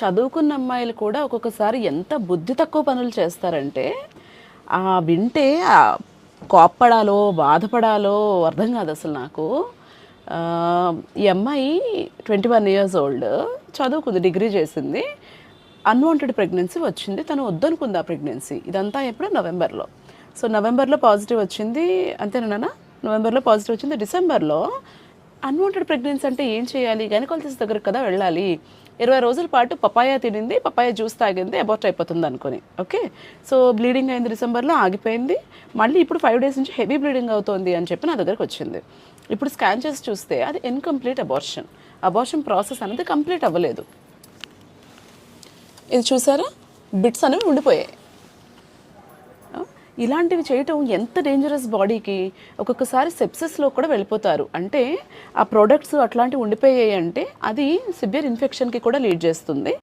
చదువుకున్న అమ్మాయిలు కూడా ఒక్కొక్కసారి ఎంత బుద్ధి తక్కువ పనులు చేస్తారంటే వింటే కోప్పడాలో బాధపడాలో అర్థం కాదు అసలు నాకు. ఈ అమ్మాయి 21 years ఓల్డ్, చదువుకుంది, డిగ్రీ చేసింది. అన్వాంటెడ్ ప్రెగ్నెన్సీ వచ్చింది. తను వద్దనుకుంది ఆ ప్రెగ్నెన్సీ. ఇదంతా ఎప్పుడు నవంబర్లో. సో నవంబర్లో పాజిటివ్ వచ్చింది, అంతేనా? నవంబర్లో పాజిటివ్ వచ్చింది. డిసెంబర్లో అన్వాంటెడ్ ప్రెగ్నెన్సీ అంటే ఏం చేయాలి? గైనకాలజిస్ట్ దగ్గరికి కదా వెళ్ళాలి. 20 రోజుల పాటు పపాయా తినింది, పపాయా జ్యూస్ తాగింది, అబార్ట్ అయిపోతుంది అనుకుని. ఓకే, సో బ్లీడింగ్ అయింది, డిసెంబర్లో ఆగిపోయింది. మళ్ళీ ఇప్పుడు 5 days నుంచి హెవీ బ్లీడింగ్ అవుతోంది అని చెప్పి నా దగ్గరికి వచ్చింది. ఇప్పుడు స్కాన్ చేసి చూస్తే అది ఇన్కంప్లీట్ అబార్షన్. అబార్షన్ ప్రాసెస్ అనేది కంప్లీట్ అవ్వలేదు. ఇది చూసారా, బిట్స్ అనేవి ఉండిపోయాయి. ఇలాంటివి చేయటం ఎంత డేంజరస్ బాడీకి. ఒక్కొక్కసారి సెప్సిస్లో కూడా వెళ్ళిపోతారు. అంటే ఆ ప్రోడక్ట్స్ అట్లాంటివి ఉండిపోయాయి అంటే అది సివియర్ ఇన్ఫెక్షన్కి కూడా లీడ్ చేస్తుంది.